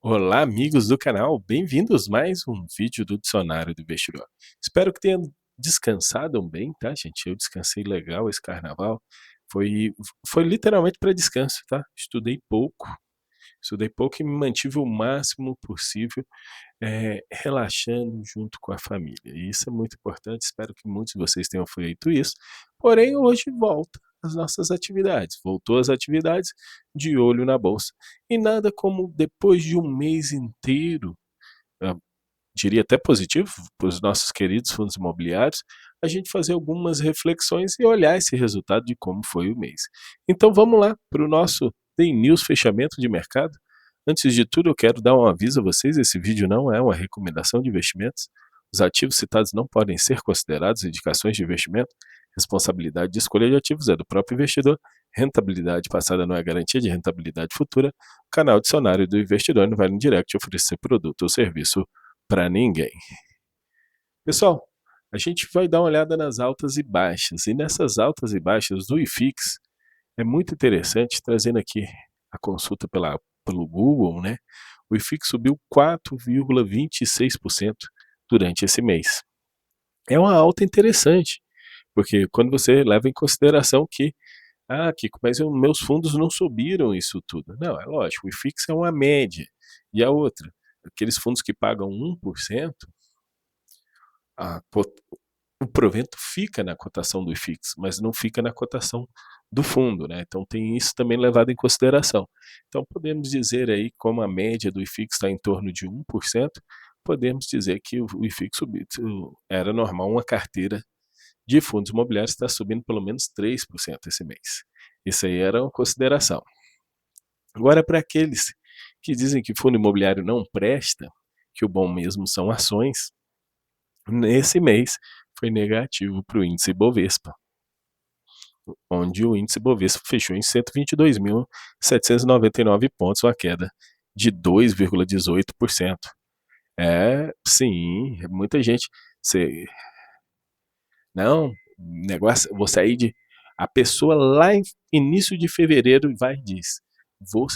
Olá, amigos do canal, bem-vindos mais um vídeo do Dicionário do Investidor. Espero que tenham descansado bem, tá, gente? Eu descansei legal esse carnaval. Foi, foi literalmente para descanso, tá? Estudei pouco e me mantive o máximo possível, relaxando junto com a família. E isso é muito importante, espero que muitos de vocês tenham feito isso. Porém, hoje volta as nossas atividades. Voltou as atividades de olho na bolsa. E nada como depois de um mês inteiro, ah, diria até positivo para os nossos queridos fundos imobiliários, a gente fazer algumas reflexões e olhar esse resultado de como foi o mês. Então vamos lá para o nosso Day News fechamento de mercado. Antes de tudo, eu quero dar um aviso a vocês: esse vídeo não é uma recomendação de investimentos. Os ativos citados não podem ser considerados indicações de investimento. Responsabilidade de escolha de ativos é do próprio investidor. Rentabilidade passada não é garantia de rentabilidade futura. O canal Dicionário do Investidor não vai no direct oferecer produto ou serviço para ninguém. Pessoal, a gente vai dar uma olhada nas altas e baixas. E nessas altas e baixas do IFIX, é muito interessante, trazendo aqui a consulta pelo Google, né? O IFIX subiu 4,26% durante esse mês. É uma alta interessante, porque quando você leva em consideração que, Kiko, mas meus fundos não subiram isso tudo. Não, é lógico, o IFIX é uma média. E a outra, aqueles fundos que pagam 1%, a, o provento fica na cotação do IFIX, mas não fica na cotação do fundo, né? Então tem isso também levado em consideração. Então podemos dizer aí, como a média do IFIX está em torno de 1%, podemos dizer que o IFIX subiu, era normal uma carteira de fundos imobiliários estar subindo pelo menos 3% esse mês. Isso aí era uma consideração. Agora, para aqueles que dizem que fundo imobiliário não presta, que o bom mesmo são ações, nesse mês foi negativo para o índice Bovespa, onde o índice Bovespa fechou em 122.799 pontos, uma queda de 2,18%. Sim, muita gente. Você, não, negócio, vou sair de. A pessoa lá em início de fevereiro vai e diz: vou,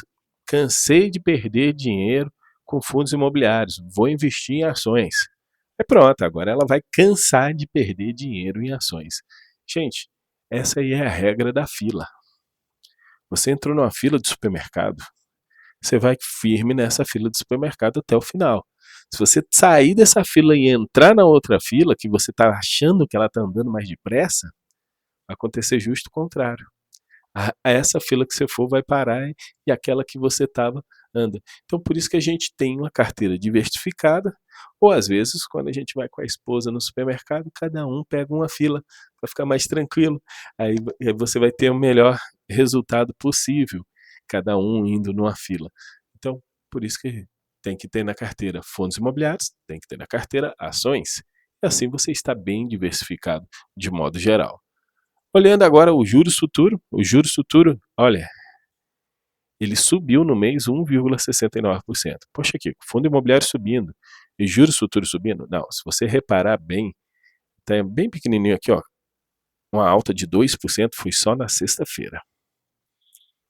cansei de perder dinheiro com fundos imobiliários, vou investir em ações. É pronto, agora ela vai cansar de perder dinheiro em ações. Gente, essa aí é a regra da fila. Você entrou numa fila de supermercado, você vai firme nessa fila de supermercado até o final. Se você sair dessa fila e entrar na outra fila, que você está achando que ela está andando mais depressa, vai acontecer justo o contrário. A essa fila que você for vai parar e aquela que você estava anda. Então, por isso que a gente tem uma carteira diversificada, ou às vezes, quando a gente vai com a esposa no supermercado, cada um pega uma fila para ficar mais tranquilo. Aí você vai ter o melhor resultado possível, cada um indo numa fila. Então, por isso que tem que ter na carteira fundos imobiliários, tem que ter na carteira ações. E assim você está bem diversificado de modo geral. Olhando agora o juros futuro, olha, ele subiu no mês 1,69%. Poxa, aqui, fundo imobiliário subindo e juros futuros subindo. Não, se você reparar bem, tá bem pequenininho aqui, ó. Uma alta de 2% foi só na sexta-feira.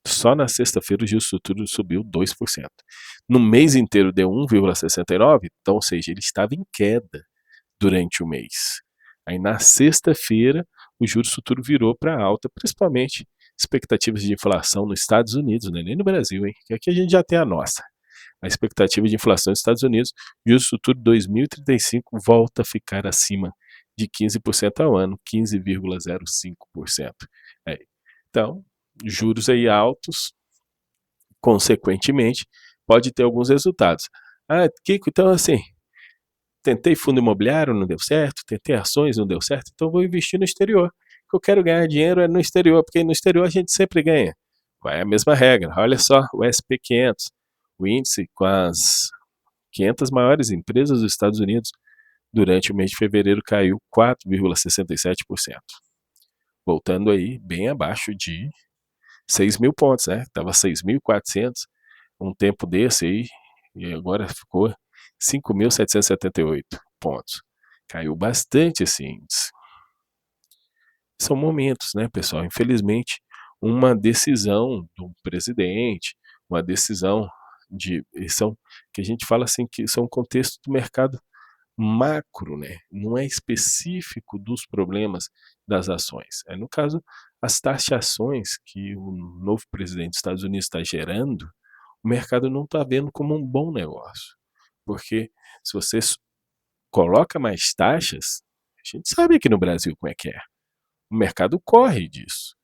Só na sexta-feira o juros futuros subiu 2%. No mês inteiro deu 1,69%, então, ou seja, ele estava em queda durante o mês. Aí na sexta-feira o juros futuro virou para alta, principalmente expectativas de inflação nos Estados Unidos, né? Nem no Brasil, hein? Que aqui a gente já tem a nossa. A expectativa de inflação nos Estados Unidos, juros futuro 2035 volta a ficar acima de 15% ao ano, 15,05%. Então, juros aí altos, consequentemente, pode ter alguns resultados. Kiko, então assim, tentei fundo imobiliário, não deu certo, tentei ações, não deu certo, então vou investir no exterior. O que eu quero ganhar dinheiro é no exterior, porque no exterior a gente sempre ganha. É a mesma regra. Olha só, o SP500, o índice com as 500 maiores empresas dos Estados Unidos, durante o mês de fevereiro caiu 4,67%. Voltando aí bem abaixo de 6 mil pontos, né? Estava 6.400 um tempo desse aí, e agora ficou 5.778 pontos. Caiu bastante esse índice. São momentos, né, pessoal? Infelizmente, uma decisão do presidente, uma decisão são, que a gente fala assim, que são contexto do mercado macro, né? Não é específico dos problemas das ações. No caso, as taxações que o novo presidente dos Estados Unidos está gerando, o mercado não está vendo como um bom negócio. Porque se você coloca mais taxas, a gente sabe aqui no Brasil como é que é. O mercado corre disso.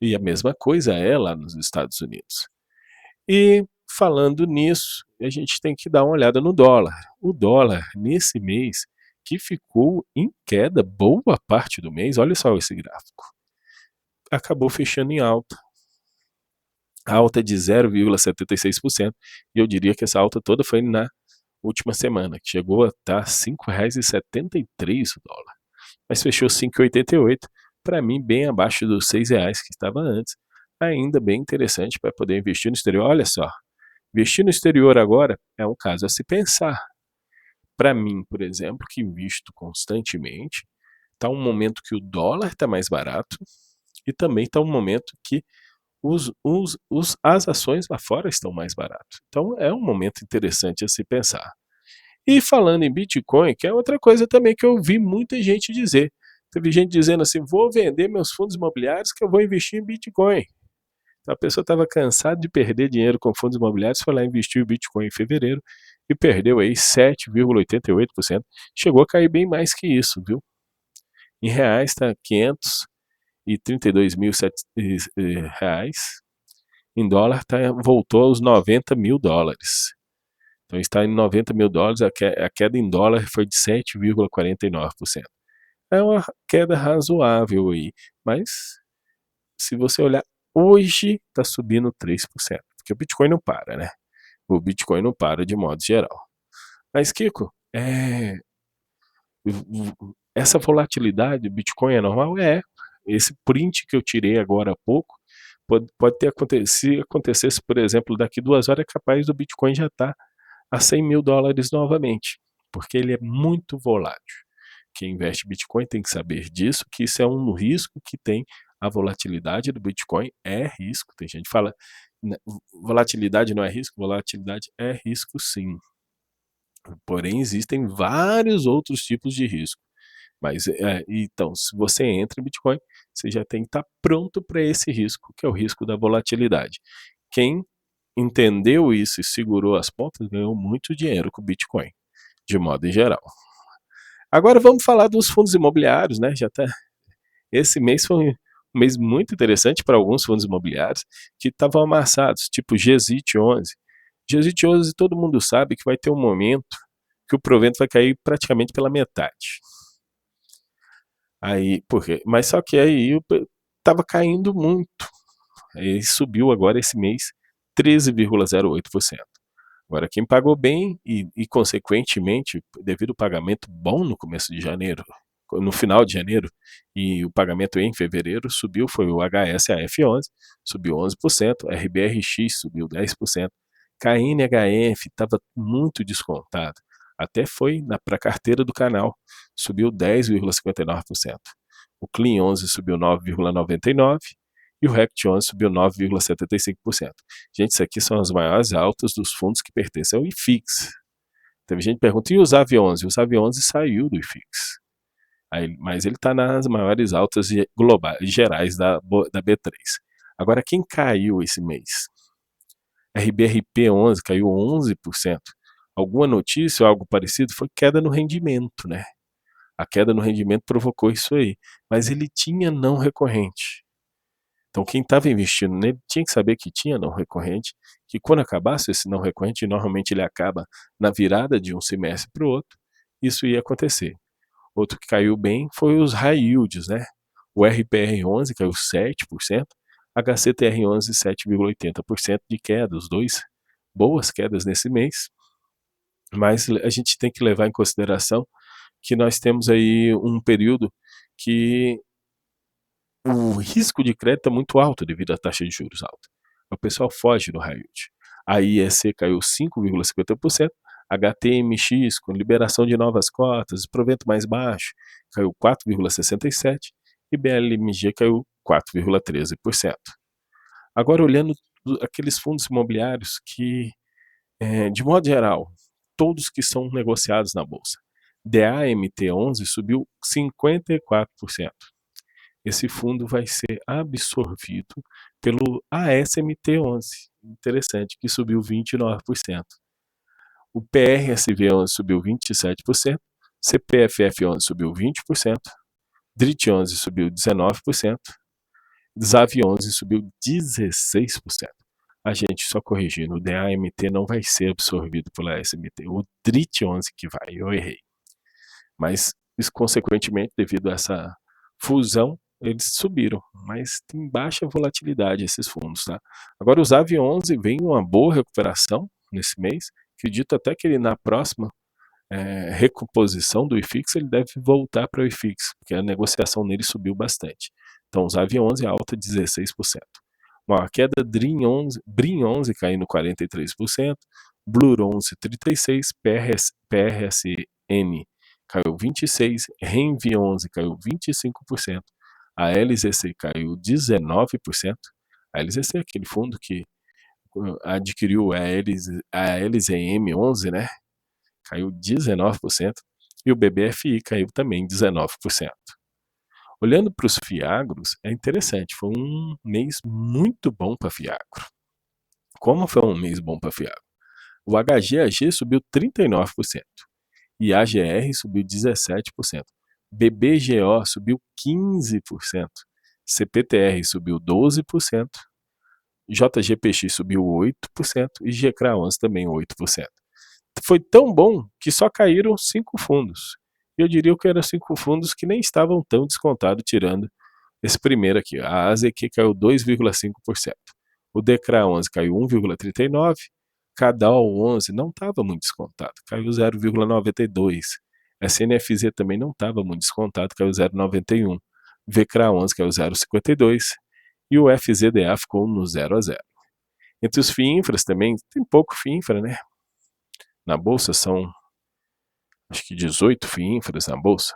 E a mesma coisa é lá nos Estados Unidos. E falando nisso, a gente tem que dar uma olhada no dólar. O dólar, nesse mês, que ficou em queda boa parte do mês, olha só esse gráfico, acabou fechando em alta. Alta de 0,76%. E eu diria que essa alta toda foi na última semana, que chegou a estar R$ 5,73 o dólar. Mas fechou 5,88, para mim bem abaixo dos R$ 6 que estava antes. Ainda bem interessante para poder investir no exterior. Olha só, investir no exterior agora é um caso a se pensar. Para mim, por exemplo, que invisto constantemente, está um momento que o dólar está mais barato e também está um momento que as ações lá fora estão mais baratas. Então é um momento interessante a se pensar. E falando em Bitcoin, que é outra coisa também que eu ouvi muita gente dizer. Teve gente dizendo assim, vou vender meus fundos imobiliários que eu vou investir em Bitcoin. Então, a pessoa estava cansada de perder dinheiro com fundos imobiliários, foi lá investir em Bitcoin em fevereiro e perdeu aí 7,88%. Chegou a cair bem mais que isso, viu? Em reais está 532 mil reais. Em dólar voltou aos 90 mil dólares. Então está em 90 mil dólares, a queda em dólar foi de 7,49%. É uma queda razoável aí, mas se você olhar, hoje está subindo 3%, porque o Bitcoin não para, né? O Bitcoin não para de modo geral. Mas, Kiko, essa volatilidade do Bitcoin é normal? É. Esse print que eu tirei agora há pouco, pode ter acontecido, se acontecesse, por exemplo, daqui 2 horas, é capaz do Bitcoin já estar a 100 mil dólares novamente, porque ele é muito volátil. Quem investe em Bitcoin tem que saber disso, que isso é um risco que tem. A volatilidade do Bitcoin é risco. Tem gente que fala, volatilidade não é risco, volatilidade é risco sim. Porém, existem vários outros tipos de risco. Mas, então, se você entra em Bitcoin, você já tem que estar pronto para esse risco, que é o risco da volatilidade. Quem entendeu isso e segurou as pontas ganhou muito dinheiro com o Bitcoin, de modo em geral. Agora vamos falar dos fundos imobiliários, né? Esse mês foi um mês muito interessante para alguns fundos imobiliários que estavam amassados, tipo GZIT 11. GZIT 11 todo mundo sabe que vai ter um momento que o provento vai cair praticamente pela metade. Aí, por quê? Mas só que aí estava caindo muito. Aí subiu agora esse mês 13,08%. Agora, quem pagou bem e, consequentemente, devido ao pagamento bom no começo de janeiro, no final de janeiro, e o pagamento em fevereiro subiu, foi o HSAF11, subiu 11%, RBRX subiu 10%, KNHF estava muito descontado, até foi para a carteira do canal, subiu 10,59%. O Clean 11 subiu 9,99%, e o RECT 11 subiu 9,75%. Gente, isso aqui são as maiores altas dos fundos que pertencem ao IFIX. Teve gente que pergunta, e o ZAV 11? O ZAV 11 saiu do IFIX. Mas ele está nas maiores altas globais, gerais da B3. Agora, quem caiu esse mês? RBRP 11 caiu 11%. Alguma notícia ou algo parecido? Foi queda no rendimento, né? A queda no rendimento provocou isso aí. Mas ele tinha não recorrente. Então, quem estava investindo nele tinha que saber que tinha não recorrente, que quando acabasse esse não recorrente, normalmente ele acaba na virada de um semestre para o outro, isso ia acontecer. Outro que caiu bem foi os high yields, né? O RPR11 caiu 7%, HCTR11 7,80% de queda, os dois boas quedas nesse mês, mas a gente tem que levar em consideração que nós temos aí um período que o risco de crédito é muito alto devido à taxa de juros alta. O pessoal foge do high yield. A IEC caiu 5,50%, HTMX com liberação de novas cotas, provento mais baixo, caiu 4,67% e BLMG caiu 4,13%. Agora olhando aqueles fundos imobiliários que De modo geral, todos que são negociados na bolsa. DAMT11 subiu 54%. Esse fundo vai ser absorvido pelo ASMT11, interessante, que subiu 29%. O PRSV11 subiu 27%, CPFF11 subiu 20%, DRIT11 subiu 19%, XAV11 subiu 16%. A gente só corrigindo, o DAMT não vai ser absorvido pela ASMT, o DRIT11 que vai, eu errei. Mas, consequentemente, devido a essa fusão, eles subiram, mas tem baixa volatilidade esses fundos, tá? Agora, os AV11 vem uma boa recuperação nesse mês, acredito até que ele na próxima recomposição do IFIX, ele deve voltar para o IFIX, porque a negociação nele subiu bastante. Então, os AV11 alta 16%. Uma queda BRIN11 caindo 43%, BLUR11 36%, PRSN caiu 26%, RENV11 caiu 25%, a LZC caiu 19%. A LZC é aquele fundo que adquiriu a LZM11, né? Caiu 19%, e o BBFI caiu também 19%. Olhando para os FIAGROS, é interessante, foi um mês muito bom para FIAGRO. Como foi um mês bom para FIAGRO? O HGAG subiu 39%, IAGR subiu 17%, BBGO subiu 15%, CPTR subiu 12%, JGPX subiu 8% e GCRA11 também 8%. Foi tão bom que só caíram 5 fundos. Eu diria que eram 5 fundos que nem estavam tão descontados, tirando esse primeiro aqui. A AZQ caiu 2,5%. O DECRA11 caiu 1,39%. CADAL11 não estava muito descontado, caiu 0,92%. SNFZ também não estava muito descontado, caiu 0,91%. VCRA11 caiu 0,52%. E o FZDA ficou no 0 a 0. Entre os FIINFRAs também, tem pouco FIINFRA, né? Na bolsa são, acho que 18 FIINFRAs na bolsa.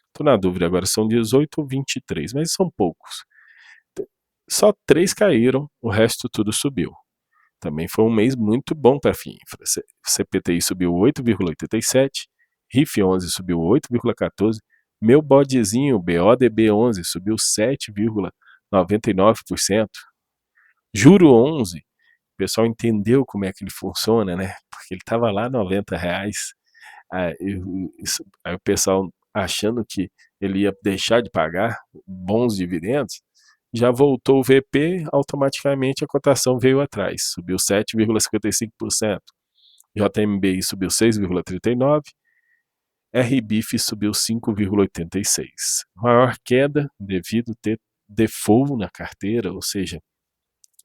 Estou na dúvida agora, são 18 ou 23, mas são poucos. Só 3 caíram, o resto tudo subiu. Também foi um mês muito bom para a FIINFRA. CPTI subiu 8,87%, RIF11 subiu 8,14%, meu bodezinho BODB11 subiu 7,99%, Juro 11, o pessoal entendeu como é que ele funciona, né? Porque ele estava lá R$90, aí o pessoal achando que ele ia deixar de pagar bons dividendos, já voltou o VP, automaticamente a cotação veio atrás, subiu 7,55%, JMBI subiu 6,39%, RBIF subiu 5,86%. Maior queda devido ter default na carteira, ou seja,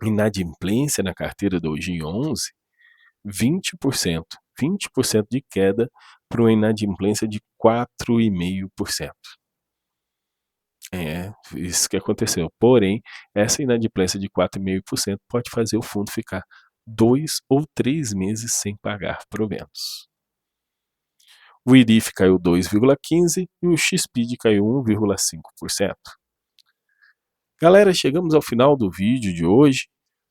inadimplência na carteira do OGI 11, 20%. 20% de queda para uma inadimplência de 4,5%. É isso que aconteceu. Porém, essa inadimplência de 4,5% pode fazer o fundo ficar 2 ou 3 meses sem pagar proventos. O IRIF caiu 2,15% e o XPID caiu 1,5%. Galera, chegamos ao final do vídeo de hoje.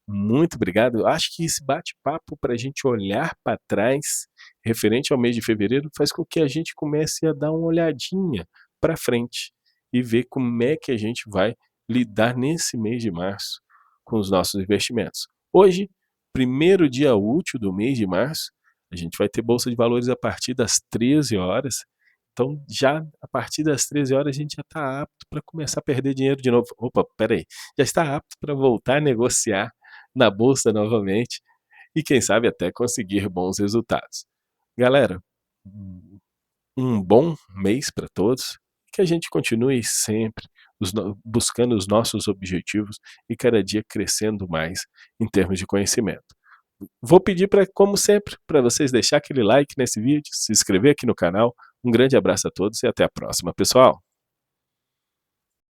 Muito obrigado. Eu acho que esse bate-papo para a gente olhar para trás, referente ao mês de fevereiro, faz com que a gente comece a dar uma olhadinha para frente e ver como é que a gente vai lidar nesse mês de março com os nossos investimentos. Hoje, primeiro dia útil do mês de março, a gente vai ter Bolsa de Valores a partir das 13 horas. Então, já a partir das 13 horas, a gente já está apto para começar a perder dinheiro de novo. Opa, peraí. Já está apto para voltar a negociar na bolsa novamente e quem sabe até conseguir bons resultados. Galera, um bom mês para todos, que a gente continue sempre buscando os nossos objetivos e cada dia crescendo mais em termos de conhecimento. Vou pedir para, como sempre, para vocês deixar aquele like nesse vídeo, se inscrever aqui no canal. Um grande abraço a todos e até a próxima, pessoal!